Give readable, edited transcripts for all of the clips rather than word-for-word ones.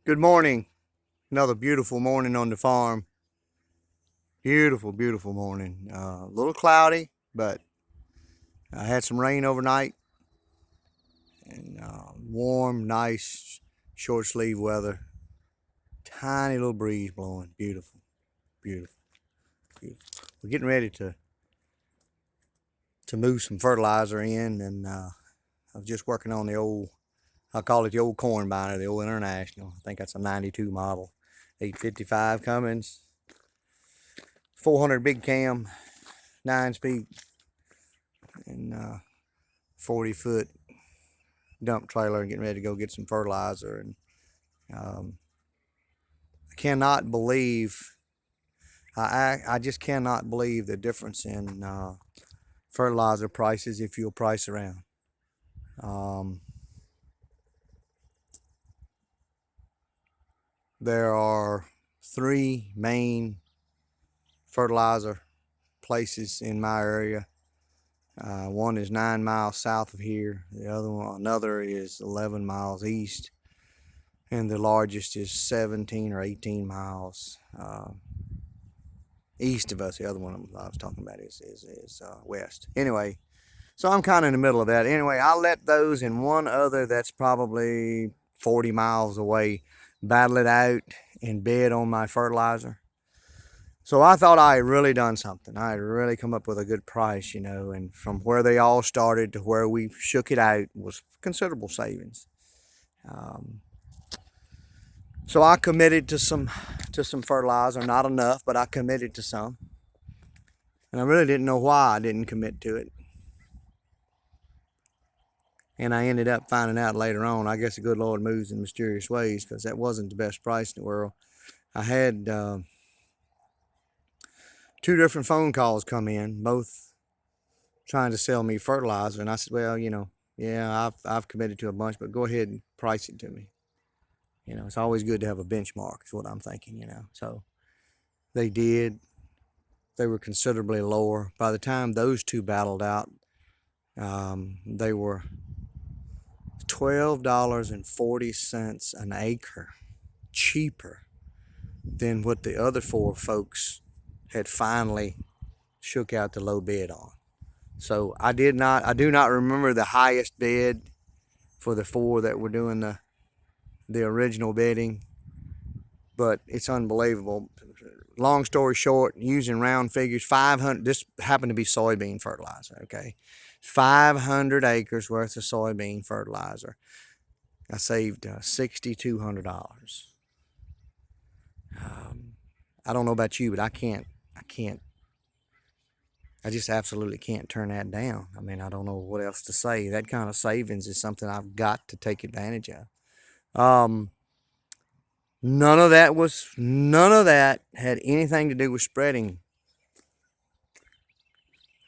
Good morning. Another beautiful morning on the farm. Beautiful, beautiful morning. A little cloudy, but I had some rain overnight and warm, nice, short sleeve weather. Tiny little breeze blowing. Beautiful, beautiful, beautiful. We're getting ready to move some fertilizer in, and I was just working on the old, I call it the old corn binder, the old International. I think that's a 92 model. 855 Cummins, 400 big cam, 9 speed, and 40-foot dump trailer, and getting ready to go get some fertilizer. And I cannot believe, I just cannot believe the difference in fertilizer prices if you'll price around. There are 3 main fertilizer places in my area. One is 9 miles south of here. Another is 11 miles east, and the largest is 17 or 18 miles east of us. The other one I was talking about is west. Anyway, so I'm kind of in the middle of that. Anyway, I'll let those and one other that's probably 40 miles away battle it out and bid on my fertilizer. So I thought I had really done something. I had really come up with a good price, and from where they all started to where we shook it out was considerable savings. So I committed to some fertilizer, not enough, but I committed to some. And I really didn't know why I didn't commit to it. And I ended up finding out later on. I guess the good Lord moves in mysterious ways, because that wasn't the best price in the world. I had 2 different phone calls come in, both trying to sell me fertilizer. And I said, well, yeah, I've committed to a bunch, but go ahead and price it to me. It's always good to have a benchmark, is what I'm thinking, So they did. They were considerably lower. By the time those 2 battled out, they were $12.40 an acre cheaper than what the other 4 folks had finally shook out the low bid on. So I do not remember the highest bid for the 4 that were doing the original bidding, but it's unbelievable. Long story short, using round figures, 500, this happened to be soybean fertilizer, okay? 500 acres worth of soybean fertilizer. I saved $6,200. I don't know about you, but I just absolutely can't turn that down. I mean, I don't know what else to say. That kind of savings is something I've got to take advantage of. None of that had anything to do with spreading.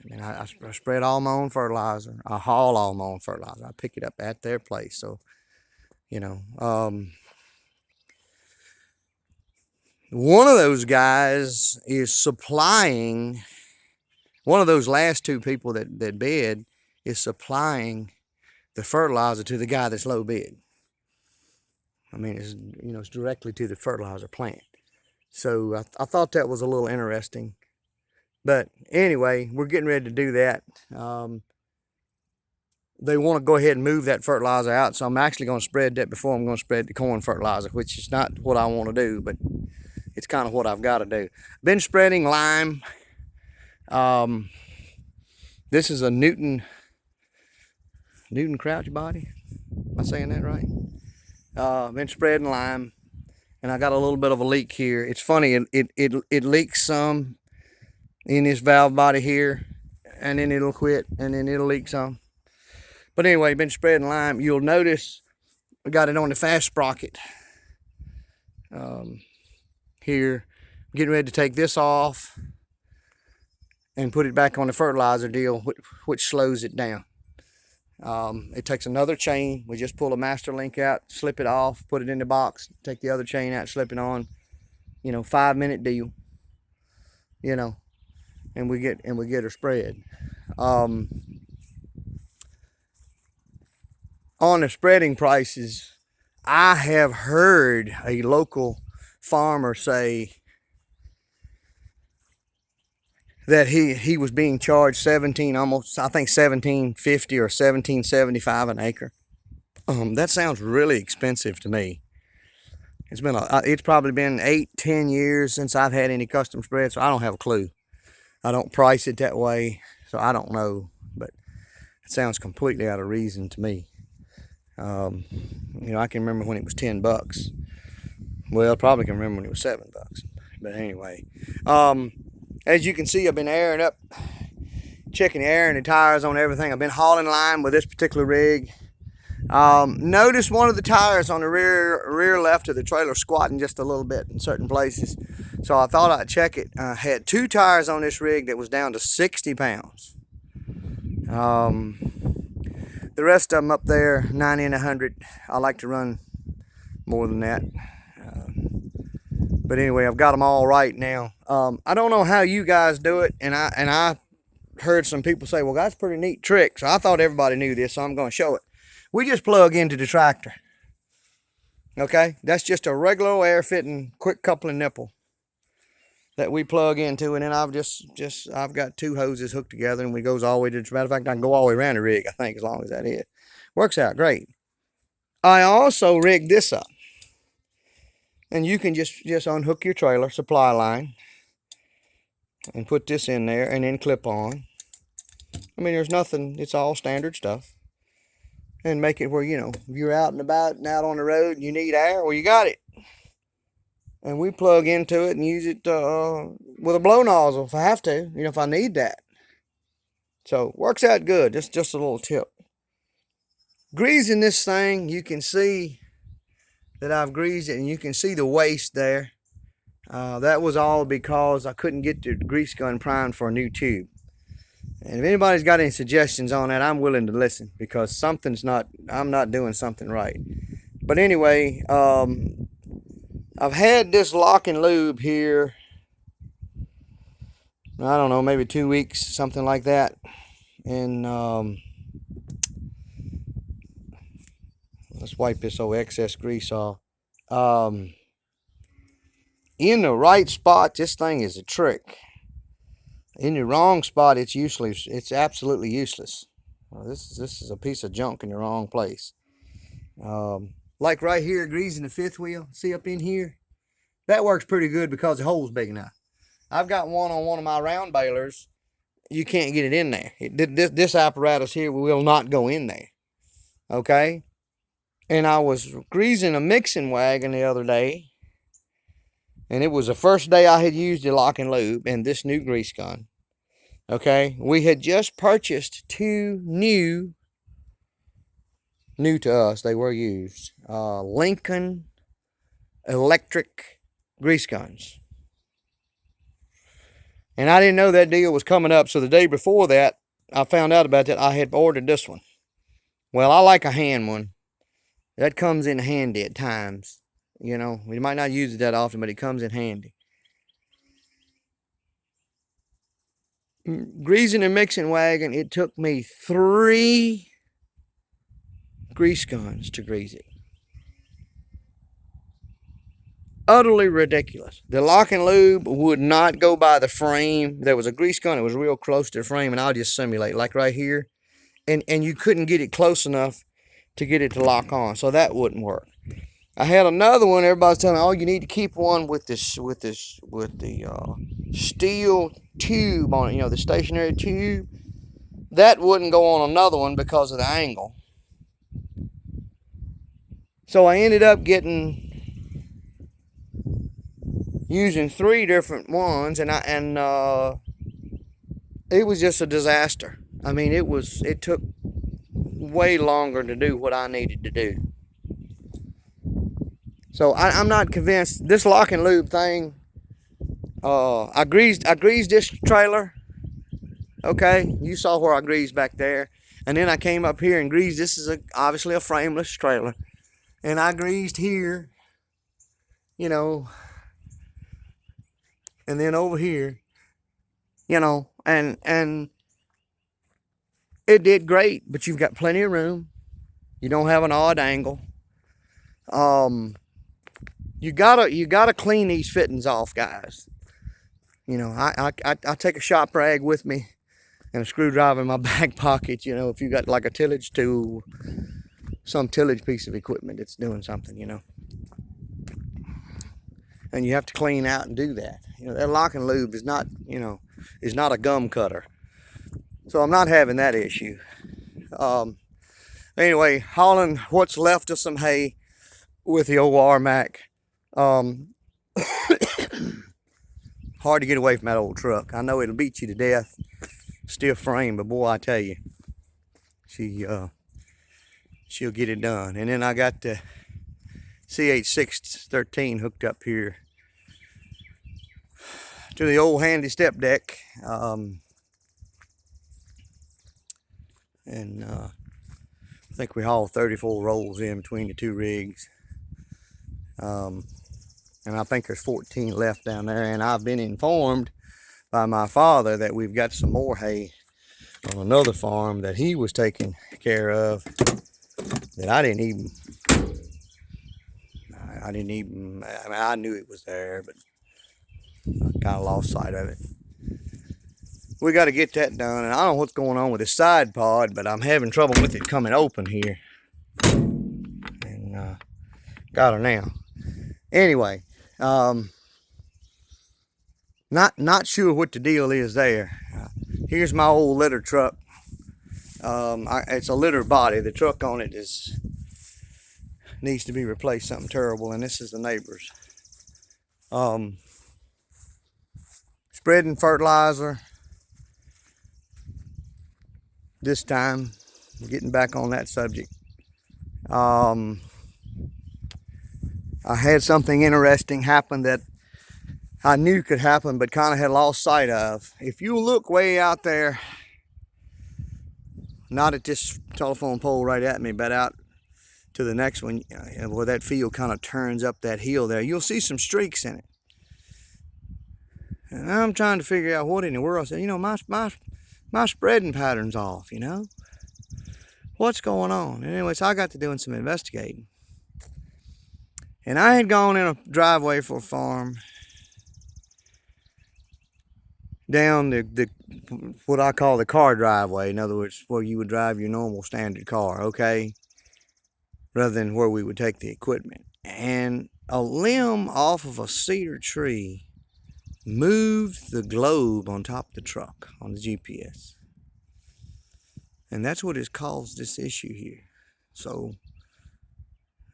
I mean, I spread all my own fertilizer. I haul all my own fertilizer. I pick it up at their place. So, one of those guys is supplying, one of those last 2 people that bid is supplying the fertilizer to the guy that's low bid. I mean, it's directly to the fertilizer plant. So I thought that was a little interesting. But anyway, we're getting ready to do that. They want to go ahead and move that fertilizer out, so I'm actually going to spread that before I'm going to spread the corn fertilizer, which is not what I want to do, but it's kind of what I've got to do. Been spreading lime. This is a Newton crouch body. Am I saying that right? Been spreading lime, and I got a little bit of a leak here. It's funny, it leaks some in this valve body here, and then it'll quit, and then it'll leak some. But anyway, been spreading lime. You'll notice I got it on the fast sprocket here. Getting ready to take this off and put it back on the fertilizer deal, which slows it down. It takes another chain. We just pull a master link out, slip it off, put it in the box, take the other chain out, slip it on. 5-minute deal. And we get her spread. On the spreading prices, I have heard a local farmer say that he was being charged 17, almost I think 17.50 or 17.75 an acre. That sounds really expensive to me. It's probably been 8-10 years since I've had any custom spread, so I don't have a clue. I don't price it that way, so I don't know. But it sounds completely out of reason to me. Um, I can remember when it was $10. Well, probably can remember when it was $7. But anyway, as you can see, I've been airing up, checking the air and the tires on everything. I've been hauling line with this particular rig. Notice one of the tires on the rear left of the trailer squatting just a little bit in certain places. So I thought I'd check it. I had 2 tires on this rig that was down to 60 pounds. The rest of them up there, 90 and 100. I like to run more than that. But anyway, I've got them all right now. I don't know how you guys do it, and I heard some people say, well, that's a pretty neat trick. So I thought everybody knew this, so I'm going to show it. We just plug into the tractor. Okay, that's just a regular air fitting quick coupling nipple that we plug into, and then I've got 2 hoses hooked together, and it goes all the way to. As a matter of fact, I can go all the way around the rig, I think, as long as that is. Works out great. I also rigged this up, and you can just unhook your trailer supply line and put this in there, and then clip on. I mean, there's nothing. It's all standard stuff. And make it where, if you're out and about and out on the road and you need air, well, you got it. And we plug into it and use it with a blow nozzle if I have to, if I need that. So works out good. Just a little tip. Greasing this thing, you can see that I've greased it, and you can see the waste there. That was all because I couldn't get the grease gun primed for a new tube. And if anybody's got any suggestions on that, I'm willing to listen, because I'm not doing something right. But anyway, I've had this lock and lube here, I don't know, maybe 2 weeks, something like that. And let's wipe this old excess grease off. In the right spot, this thing is a trick. In the wrong spot, it's useless. It's absolutely useless. Well, this is a piece of junk in the wrong place. Like right here, greasing the 5th wheel. See up in here? That works pretty good because the hole's big enough. I've got one on one of my round balers. You can't get it in there. This apparatus here will not go in there. Okay? And I was greasing a mixing wagon the other day. And it was the first day I had used the lock and lube and this new grease gun. Okay? We had just purchased 2 new to us, they were used, Lincoln electric grease guns. And I didn't know that deal was coming up, so the day before that, I found out about that. I had ordered this one. Well, I like a hand one. That comes in handy at times. We might not use it that often, but it comes in handy. Greasing and mixing wagon, it took me 3 grease guns to grease it. Utterly ridiculous. The lock and lube would not go by the frame. There was a grease gun, it was real close to the frame, and I'll just simulate, like right here. And you couldn't get it close enough to get it to lock on, so that wouldn't work. I had another one. Everybody's telling me, oh, you need to keep one with the steel tube on it, the stationary tube. That wouldn't go on another one because of the angle. So I ended up using 3 different ones, and it was just a disaster. I mean, it took way longer to do what I needed to do. So I'm not convinced. This lock and lube thing, I greased this trailer. Okay, you saw where I greased back there. And then I came up here and greased. This is obviously a frameless trailer. And I greased here, and then over here, and it did great, but you've got plenty of room. You don't have an odd angle. You gotta clean these fittings off, guys. You know, I take a shop rag with me and a screwdriver in my back pocket. You know, if you got like a tillage tool, some tillage piece of equipment that's doing something, you know, and you have to clean out and do that. You know, that lock and lube is not, you know, is not a gum cutter, so I'm not having that issue. Anyway, hauling what's left of some hay with the old RMAC. Hard to get away from that old truck. I know it'll beat you to death, stiff frame, but boy, I tell you, she'll get it done. And then I got the CH613 hooked up here to the old handy step deck, and I think we hauled 34 rolls in between the two rigs. And I think there's 14 left down there, and I've been informed by my father that we've got some more hay on another farm that he was taking care of that I didn't even, I mean, I knew it was there, but I kind of lost sight of it. We got to get that done, and I don't know what's going on with this side pod, but I'm having trouble with it coming open here, and got her now. Anyway, not sure what the deal is there. Here's my old litter truck. It's a litter body. The truck on it needs to be replaced, something terrible, and this is the neighbor's. Spreading fertilizer this time, getting back on that subject. I had something interesting happen that I knew could happen, but kind of had lost sight of. If you look way out there, not at this telephone pole right at me, but out to the next one, where that field kind of turns up that hill there, you'll see some streaks in it. And I'm trying to figure out what in the world. I said, you know, my spreading pattern's off, you know? What's going on? Anyway, so I got to doing some investigating. And I had gone in a driveway for a farm down the what I call the car driveway. In other words, where you would drive your normal standard car, okay? Rather than where we would take the equipment. And a limb off of a cedar tree moved the globe on top of the truck on the GPS. And that's what has caused this issue here. So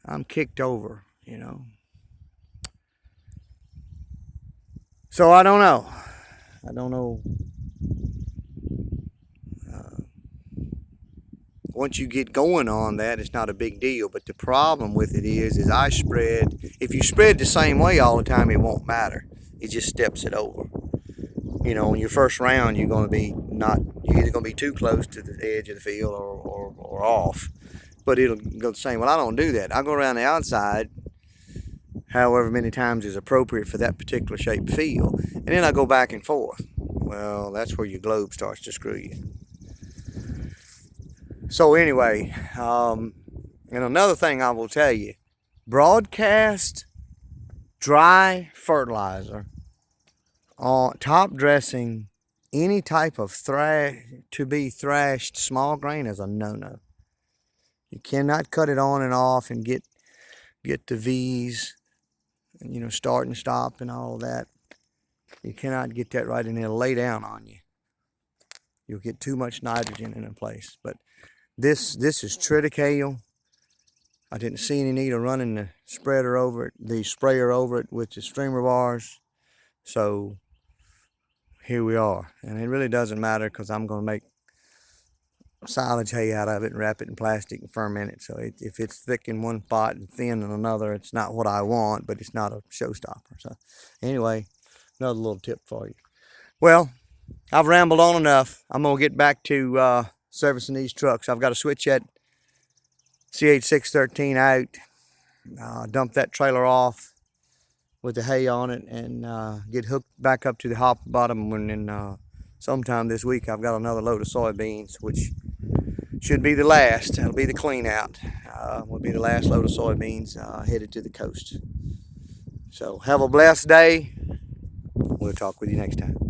I'm kicked over, you know. So I don't know. Once you get going on that, it's not a big deal. But the problem with it is I spread. If you spread the same way all the time, it won't matter. It just steps it over. You know, in your first round, you're either going to be too close to the edge of the field or off. But it'll go the same. Well, I don't do that. I go around the outside however many times is appropriate for that particular shaped field. And then I go back and forth. Well, that's where your globe starts to screw you. So anyway, and another thing I will tell you, broadcast dry fertilizer on top dressing any type of to be thrashed small grain is a no-no. You cannot cut it on and off and get the V's, and, you know, start and stop and all that. You cannot get that right, and it'll lay down on you. You'll get too much nitrogen in a place. But this is triticale. I didn't see any need of running the sprayer over it with the streamer bars. So here we are. And it really doesn't matter because I'm going to make silage hay out of it and wrap it in plastic and ferment it. So if it's thick in one spot and thin in another, it's not what I want, but it's not a showstopper. So anyway, another little tip for you. Well, I've rambled on enough. I'm going to get back to servicing these trucks. I've got to switch that CH613 out, dump that trailer off with the hay on it, and get hooked back up to the bottom. And then sometime this week I've got another load of soybeans, which should be the last. That'll be the clean out. Will be the last load of soybeans headed to the coast. So have a blessed day. We'll talk with you next time.